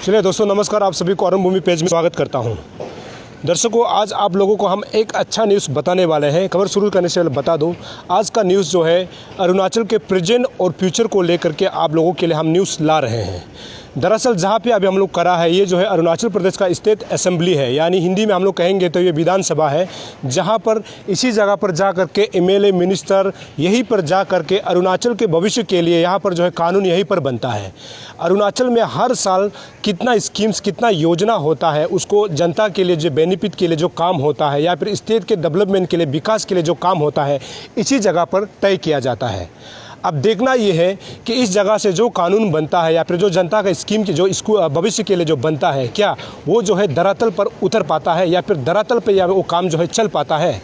चलिए दोस्तों, नमस्कार। आप सभी को अरुण भूमि पेज में स्वागत करता हूं। दर्शकों, आज आप लोगों को हम एक अच्छा न्यूज़ बताने वाले हैं। खबर शुरू करने से पहले बता दूं, आज का न्यूज़ जो है अरुणाचल के प्रेजेंट और फ्यूचर को लेकर के आप लोगों के लिए हम न्यूज़ ला रहे हैं। दरअसल जहाँ पे अभी हम लोग करा है, ये जो है अरुणाचल प्रदेश का स्टेट असेंबली है, यानी हिंदी में हम लोग कहेंगे तो ये विधानसभा है, जहाँ पर इसी जगह पर जा कर के एमएलए मिनिस्टर यहीं पर जा कर के अरुणाचल के भविष्य के लिए यहाँ पर जो है कानून यहीं पर बनता है। अरुणाचल में हर साल कितना स्कीम्स, कितना योजना होता है, उसको जनता के लिए जो बेनिफिट के लिए जो काम होता है या फिर स्टेट के डेवलपमेंट के लिए, विकास के लिए जो काम होता है, इसी जगह पर तय किया जाता है। अब देखना ये है कि इस जगह से जो कानून बनता है या फिर जो जनता का स्कीम की जो भविष्य के लिए जो बनता है, क्या वो जो है धरातल पर उतर पाता है या फिर धरातल पर या वो काम जो है चल पाता है।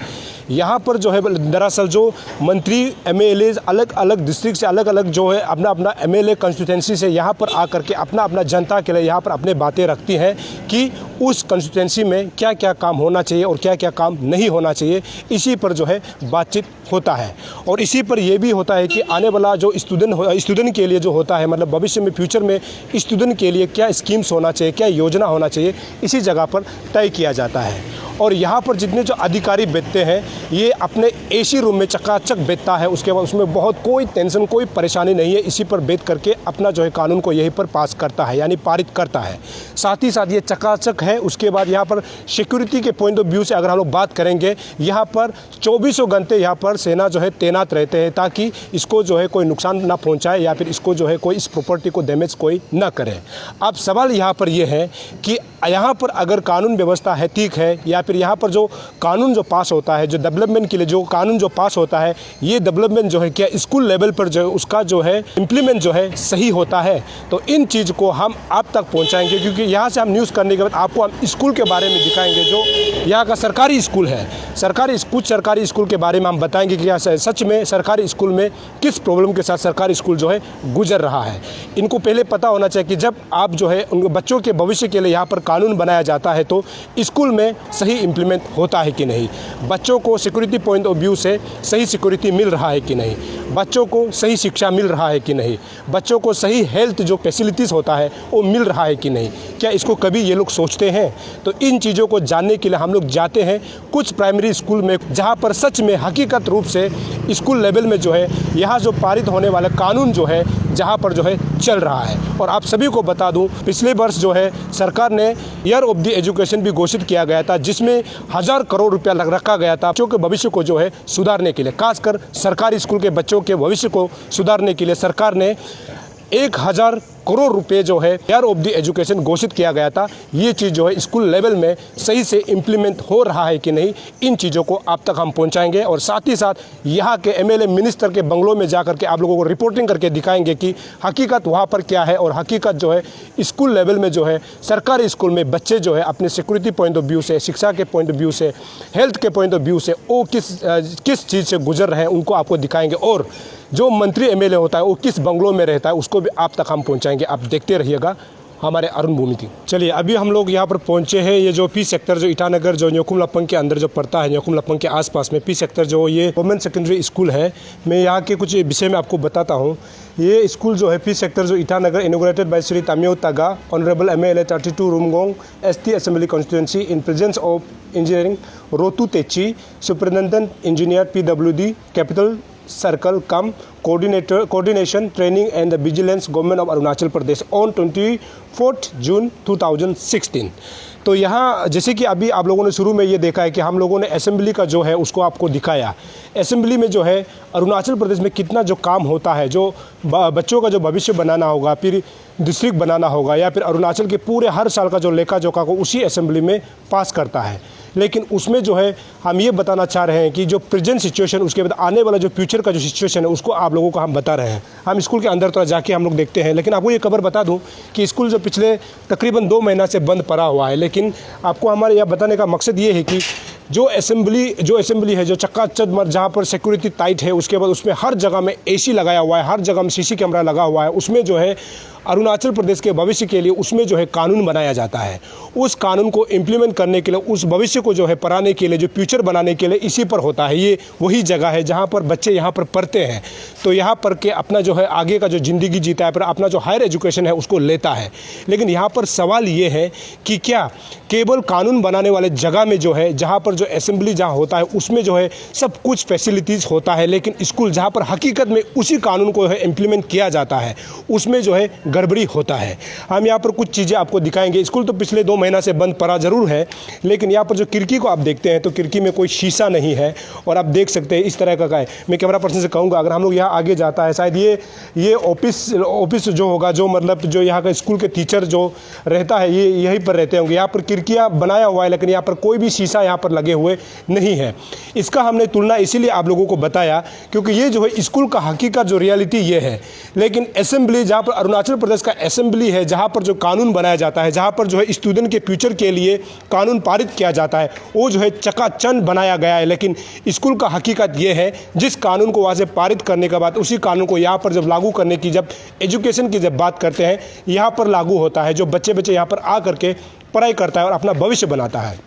यहाँ पर जो है दरअसल जो मंत्री एमएलए अलग अलग डिस्ट्रिक्ट से अलग अलग जो है अपना अपना एमएलए कंस्टिट्यूंसी से यहाँ पर आकर के अपना अपना जनता के लिए यहाँ पर अपने बातें रखती हैं कि उस कंस्टिट्यूंसी में क्या क्या काम होना चाहिए और क्या क्या काम नहीं होना चाहिए। इसी पर जो है बातचीत होता है और इसी पर यह भी होता है कि आने वाला जो स्टूडेंट के लिए जो होता है, मतलब भविष्य में फ्यूचर में स्टूडेंट के लिए क्या स्कीम्स होना चाहिए, क्या योजना होना चाहिए, इसी जगह पर तय किया जाता है। और यहाँ पर जितने जो अधिकारी बैठते हैं, ये अपने एसी रूम में चकाचक बैठता है। उसके बाद उसमें बहुत कोई टेंशन, कोई परेशानी नहीं है। इसी पर बैठ करके अपना जो है कानून को यहीं पर पास करता है, यानी पारित करता है। साथ ही साथ ये चकाचक है। उसके बाद यहाँ पर सिक्योरिटी के पॉइंट ऑफ व्यू से अगर हम लोग बात करेंगे, यहाँ पर 24 घंटे यहाँ पर सेना जो है तैनात रहते हैं, ताकि इसको जो है कोई नुकसान ना पहुँचाए या फिर इसको जो है कोई इस प्रॉपर्टी को डैमेज कोई ना करे। अब सवाल यहाँ पर यह है कि यहाँ पर अगर कानून व्यवस्था है, ठीक है, या फिर यहाँ पर जो कानून जो पास होता है, जो डेवलपमेंट के लिए जो कानून जो पास होता है, ये डेवलपमेंट जो है क्या स्कूल लेवल पर जो है उसका जो है इम्प्लीमेंट जो है सही होता है। तो इन चीज़ को हम आप तक पहुँचाएंगे, क्योंकि यहाँ से हम न्यूज़ करने के बाद आपको हम स्कूल के बारे में दिखाएंगे जो यहाँ का सरकारी स्कूल है। कुछ सरकारी स्कूल के बारे में हम बताएंगे कि सच में सरकारी स्कूल में किस प्रॉब्लम के साथ सरकारी स्कूल जो है गुजर रहा है। इनको पहले पता होना चाहिए कि जब आप जो है उन बच्चों के भविष्य के लिए यहाँ पर कानून बनाया जाता है तो स्कूल में सही इम्प्लीमेंट होता है कि नहीं, बच्चों को सिक्योरिटी पॉइंट ऑफ व्यू से सही सिक्योरिटी मिल रहा है कि नहीं, बच्चों को सही शिक्षा मिल रहा है कि नहीं, बच्चों को सही हेल्थ जो फैसिलिटीज़ होता है वो मिल रहा है कि नहीं, क्या इसको कभी ये लोग सोचते हैं। तो इन चीज़ों को जानने के लिए हम लोग जाते हैं कुछ प्राइमरी स्कूल में, जहाँ पर सच में हकीकत रूप से स्कूल लेवल में जो है यहाँ जो पारित होने वाला कानून जो है जहाँ पर जो है चल रहा है। और आप सभी को बता दूं, पिछले वर्ष जो है सरकार ने ईयर ऑफ द एजुकेशन भी घोषित किया गया था, जिसमें 1000 करोड़ रुपया रखा गया था बच्चों के भविष्य को जो है सुधारने के लिए। खासकर सरकारी स्कूल के बच्चों के भविष्य को सुधारने के लिए सरकार ने 1000 करोड़ रुपए जो है ईयर ऑफ द एजुकेशन घोषित किया गया था। ये चीज़ जो है स्कूल लेवल में सही से इम्प्लीमेंट हो रहा है कि नहीं, इन चीज़ों को आप तक हम पहुंचाएंगे। और साथ ही साथ यहाँ के एमएलए मिनिस्टर के बंगलों में जाकर के आप लोगों को रिपोर्टिंग करके दिखाएंगे कि हकीकत वहाँ पर क्या है और हकीकत जो है स्कूल लेवल में जो है सरकारी स्कूल में बच्चे जो है अपने सिक्योरिटी पॉइंट ऑफ व्यू से, शिक्षा के पॉइंट ऑफ व्यू से, हेल्थ के पॉइंट ऑफ व्यू से वो किस चीज़ से गुजर रहे हैं, उनको आपको दिखाएंगे। और जो मंत्री एमएलए होता है वो किस बंगलों में रहता है, उसको भी आप तक हम पहुंचाएंगे। आप देखते रहिएगा हमारे अरुण भूमि की। चलिए, अभी हम लोग यहाँ पर पहुँचे हैं। ये जो पी सेक्टर जो ईटानगर जो न्योकुम लपंग के अंदर जो पड़ता है, न्योकुम लपंग के आसपास में पी सेक्टर जो ये वुमेन सेकेंडरी स्कूल है। मैं यहाँ के कुछ विषय में आपको बताता हूँ। ये स्कूल जो है पी सेक्टर जो Itanagar, inaugurated by Shri Tamiyo Taga, honourable MLA 32 Rumgong ST assembly constituency in presence of engineering Rotu Techi, superintendent engineer PWD capital circle cum coordination training and the vigilance government of Arunachal Pradesh on 24 June 2016। तो यहाँ जैसे कि अभी आप लोगों ने शुरू में ये देखा है कि हम लोगों ने असेंबली का जो है उसको आपको दिखाया। असेंबली में जो है अरुणाचल प्रदेश में कितना जो काम होता है, जो बच्चों का जो भविष्य बनाना होगा, फिर डिस्ट्रिक्ट बनाना होगा, या फिर अरुणाचल के पूरे हर साल का जो लेखा जोखा को उसी असेंबली में पास करता है। लेकिन उसमें जो है हम ये बताना चाह रहे हैं कि जो प्रेजेंट सिचुएशन, उसके बाद आने वाला जो फ्यूचर का जो सिचुएशन है, उसको आप लोगों को हम बता रहे हैं। हम स्कूल के अंदर थोड़ा जाके हम लोग देखते हैं। लेकिन आपको ये खबर बता दूं कि स्कूल जो पिछले तकरीबन 2 महीना से बंद पड़ा हुआ है, लेकिन आपको हमारे यहाँ बताने का मकसद ये है कि जो असेंबली है जो चक्काचौंध मर जहाँ पर सिक्योरिटी टाइट है, उसके बाद उसमें हर जगह में एसी लगाया हुआ है, हर जगह में सीसी कैमरा लगा हुआ है, उसमें जो है अरुणाचल प्रदेश के भविष्य के लिए उसमें जो है कानून बनाया जाता है। उस कानून को इम्प्लीमेंट करने के लिए, उस भविष्य को जो है पढ़ाने के लिए, जो फ्यूचर बनाने के लिए इसी पर होता है। ये वही जगह है जहाँ पर बच्चे यहाँ पर पढ़ते हैं, तो यहाँ पर के अपना जो है आगे का जो ज़िंदगी जीता है, पर अपना जो हायर एजुकेशन है उसको लेता है। लेकिन यहाँ पर सवाल ये है कि क्या केवल कानून बनाने वाले जगह में जो है, जहाँ पर जो असेंबली जहाँ होता है उसमें जो है सब कुछ फैसिलिटीज़ होता है, लेकिन स्कूल जहाँ पर हकीकत में उसी कानून को है इम्प्लीमेंट किया जाता है उसमें जो है गड़बड़ी होता है। हम यहाँ पर कुछ चीज़ें आपको दिखाएंगे। स्कूल तो पिछले 2 महीना से बंद पड़ा ज़रूर है, लेकिन यहाँ पर जो खिड़की को आप देखते हैं तो खिड़की में कोई शीशा नहीं है, और आप देख सकते हैं इस तरह का है। मैं कैमरा पर्सन से कहूँगा अगर हम लोग यहाँ आगे जाता है, शायद ये ऑफिस जो होगा, जो मतलब जो यहाँ का स्कूल के टीचर जो रहता है ये यहीं पर रहते होंगे। यहाँ पर खिड़कियाँ बनाया हुआ है, लेकिन यहाँ पर कोई भी शीशा यहाँ पर लगे हुए नहीं है। इसका हमने तुलना इसीलिए आप लोगों को बताया क्योंकि ये जो है स्कूल का हकीकत जो रियलिटी ये है, लेकिन असेंबली जहाँ पर अरुणाचल प्रदेश का असेंबली है, जहाँ पर जो कानून बनाया जाता है, जहाँ पर जो है स्टूडेंट के फ्यूचर के लिए कानून पारित किया जाता है, वो जो है चकाचौंध बनाया गया है। लेकिन स्कूल का हकीकत ये है, जिस कानून को वहाँ से पारित करने के बाद उसी कानून को यहाँ पर जब लागू करने की, जब एजुकेशन की जब बात करते हैं, यहाँ पर लागू होता है। जो बच्चे यहाँ पर आ करके पढ़ाई करता है और अपना भविष्य बनाता है।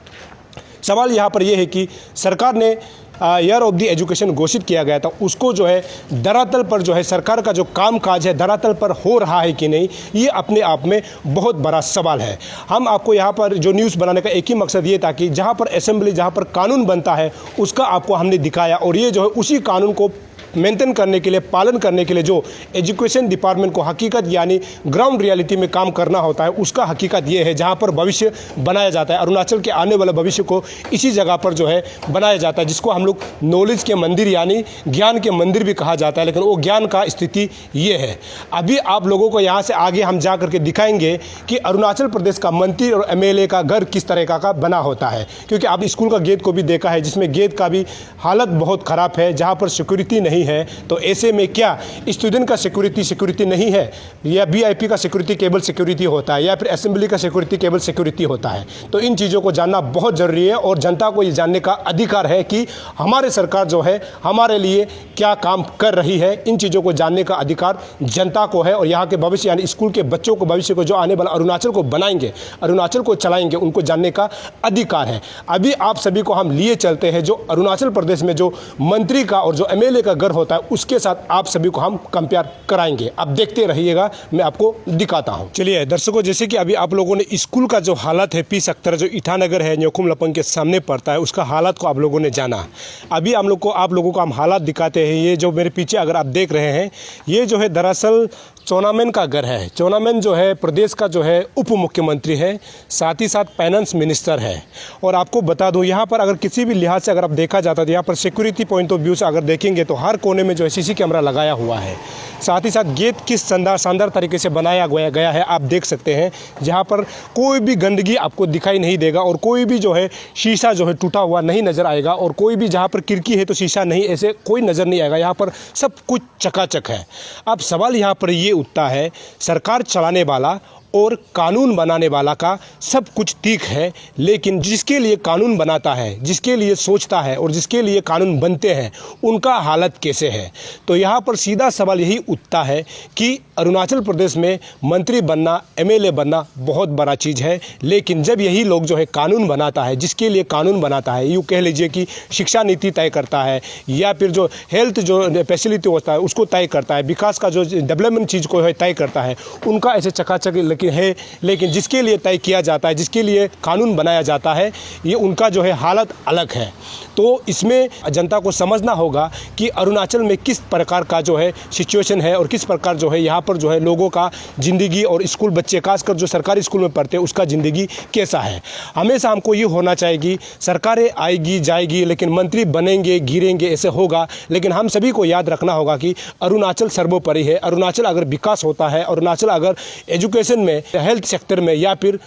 सवाल यहाँ पर यह है कि सरकार ने ईयर ऑफ द एजुकेशन घोषित किया गया था, उसको जो है धरातल पर जो है सरकार का जो कामकाज है धरातल पर हो रहा है कि नहीं, ये अपने आप में बहुत बड़ा सवाल है। हम आपको यहाँ पर जो न्यूज़ बनाने का एक ही मकसद ये था कि जहाँ पर असेंबली, जहाँ पर कानून बनता है उसका आपको हमने दिखाया, और ये जो है उसी कानून को मेंटेन करने के लिए, पालन करने के लिए जो एजुकेशन डिपार्टमेंट को हकीकत यानी ग्राउंड रियलिटी में काम करना होता है, उसका हकीकत ये है जहाँ पर भविष्य बनाया जाता है। अरुणाचल के आने वाले भविष्य को इसी जगह पर जो है बनाया जाता है, जिसको हम लोग नॉलेज के मंदिर यानी ज्ञान के मंदिर भी कहा जाता है। लेकिन वो ज्ञान का स्थिति ये है। अभी आप लोगों को यहाँ से आगे हम जा करके दिखाएंगे कि अरुणाचल प्रदेश का मंत्री और MLA का घर किस तरह का बना होता है, क्योंकि आप स्कूल का गेट को भी देखा है, जिसमें गेट का भी हालत बहुत ख़राब है, जहाँ पर सिक्योरिटी नहीं है। तो ऐसे में क्या स्टूडेंट का सिक्योरिटी नहीं है, या VIP का सिक्योरिटी केवल सिक्योरिटी होता है, या फिर असेंबली का सिक्योरिटी केवल सिक्योरिटी होता है? तो इन चीज़ों को जानना बहुत ज़रूरी है, और जनता को ये जानने का अधिकार है कि हमारे सरकार जो है हमारे लिए क्या काम कर रही है। इन चीज़ों को जानने का अधिकार जनता को है, और यहाँ के भविष्य यानी स्कूल के बच्चों को, भविष्य को जो आने वाला अरुणाचल को बनाएंगे, अरुणाचल को चलाएंगे, उनको जानने का अधिकार है। अभी आप सभी को हम लिए चलते हैं जो अरुणाचल प्रदेश में जो मंत्री का और जो MLA का घर होता है उसके साथ आप सभी को हम कंपेयर कराएंगे। अब देखते रहिएगा, मैं आपको दिखाता हूं। चलिए दर्शकों, जैसे कि अभी आप लोगों ने स्कूल का जो हालत है पी सेक्टर जो ईटानगर है, न्योकुम लपंग के सामने पड़ता है, उसका हालत को आप लोगों ने जाना। अभी आप लोगों को हम हालात दिखाते हैं। ये जो मेरे पीछे अगर आप देख रहे हैं, ये जो है दरअसल चौनामेन का घर है। चौनामेन जो है प्रदेश का जो है उप मुख्यमंत्री है, साथ ही साथ फाइनेंस मिनिस्टर है। और आपको बता दूं, यहाँ पर अगर किसी भी लिहाज से अगर आप देखा जाता है तो यहाँ पर सिक्योरिटी पॉइंट ऑफ व्यू से अगर देखेंगे तो हर कोने में जो है CC कैमरा लगाया हुआ है। साथ ही साथ गेट किस शानदार तरीके से बनाया गया है आप देख सकते हैं, जहाँ पर कोई भी गंदगी आपको दिखाई नहीं देगा, और कोई भी जो है शीशा जो है टूटा हुआ नहीं नज़र आएगा, और कोई भी जहाँ पर खिड़की है तो शीशा नहीं, ऐसे कोई नज़र नहीं आएगा। यहाँ पर सब कुछ चकाचक है। अब सवाल यहाँ पर ये उठता है, सरकार चलाने वाला और कानून बनाने वाला का सब कुछ ठीक है, लेकिन जिसके लिए कानून बनाता है, जिसके लिए सोचता है और जिसके लिए कानून बनते हैं, उनका हालत कैसे है? तो यहाँ पर सीधा सवाल यही उठता है कि अरुणाचल प्रदेश में मंत्री बनना, MLA बनना बहुत बड़ा चीज़ है, लेकिन जब यही लोग जो है कानून बनाता है, जिसके लिए कानून बनाता है, यूँ कह लीजिए कि शिक्षा नीति तय करता है, या फिर जो हेल्थ जो फैसिलिटी होता है उसको तय करता है, विकास का जो डेवलपमेंट चीज़ को है तय करता है, उनका ऐसे चकाचक लेकिन जिसके लिए तय किया जाता है, जिसके लिए कानून बनाया जाता है, ये उनका जो है हालत अलग है। तो इसमें जनता को समझना होगा कि अरुणाचल में किस प्रकार का जो है सिचुएशन है, और किस प्रकार जो है यहाँ पर जो है लोगों का ज़िंदगी, और स्कूल बच्चे खासकर जो सरकारी स्कूल में पढ़ते हैं उसका ज़िंदगी कैसा है। हमेशा हमको ये होना चाहिए कि सरकारें आएगी जाएगी, लेकिन मंत्री बनेंगे गिरेंगे, ऐसे होगा। लेकिन हम सभी को याद रखना होगा कि अरुणाचल सर्वोपरि है। अरुणाचल अगर विकास होता है, अरुणाचल अगर एजुकेशन में में हेल्थ सेक्टर में या फिर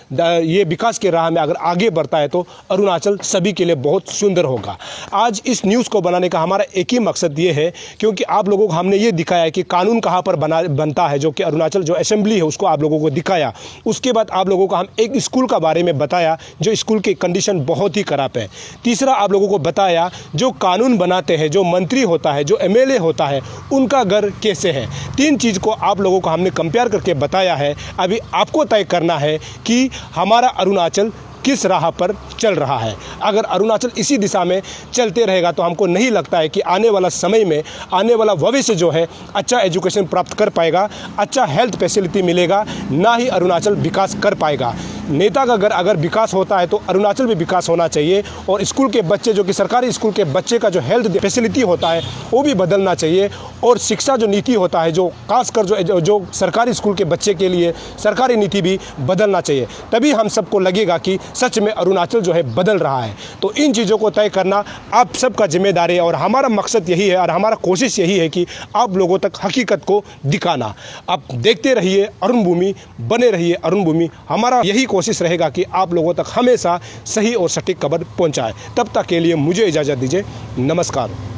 ये विकास के राह में अगर आगे बढ़ता है तो अरुणाचल सभी के लिए बहुत सुंदर होगा। आज इस न्यूज़ को बनाने का हमारा एक ही मकसद ये है, क्योंकि आप लोगों को हमने ये दिखाया है कि कानून कहाँ पर बनता है, जो कि अरुणाचल जो असेंबली है उसको आप लोगों को दिखाया। उसके बाद आप लोगों को हम एक स्कूल का बारे में बताया जो स्कूल की कंडीशन बहुत ही ख़राब है। तीसरा आप लोगों को बताया जो कानून बनाते हैं, जो मंत्री होता है, जो एमएलए होता है, उनका घर कैसे है। 3 चीज़ को आप लोगों को हमने कंपेयर करके बताया है। अभी आपको तय करना है कि हमारा अरुणाचल किस राह पर चल रहा है। अगर अरुणाचल इसी दिशा में चलते रहेगा तो हमको नहीं लगता है कि आने वाला समय में, आने वाला भविष्य जो है अच्छा एजुकेशन प्राप्त कर पाएगा, अच्छा हेल्थ फैसिलिटी मिलेगा, ना ही अरुणाचल विकास कर पाएगा। नेता का अगर विकास होता है तो अरुणाचल भी विकास होना चाहिए, और स्कूल के बच्चे जो कि सरकारी स्कूल के बच्चे का जो हेल्थ फैसिलिटी होता है वो भी बदलना चाहिए, और शिक्षा जो नीति होता है, जो खासकर जो सरकारी स्कूल के बच्चे के लिए सरकारी नीति भी बदलना चाहिए। तभी हम सबको लगेगा कि सच में अरुणाचल जो है बदल रहा है। तो इन चीज़ों को तय करना आप सबका जिम्मेदारी है, और हमारा मकसद यही है और हमारा कोशिश यही है कि आप लोगों तक हकीकत को दिखाना। आप देखते रहिए अरुण भूमि, बने रहिए अरुण भूमि। हमारा यही कोशिश रहेगा कि आप लोगों तक हमेशा सही और सटीक खबर पहुंचाए। तब तक के लिए मुझे इजाज़त दीजिए। नमस्कार।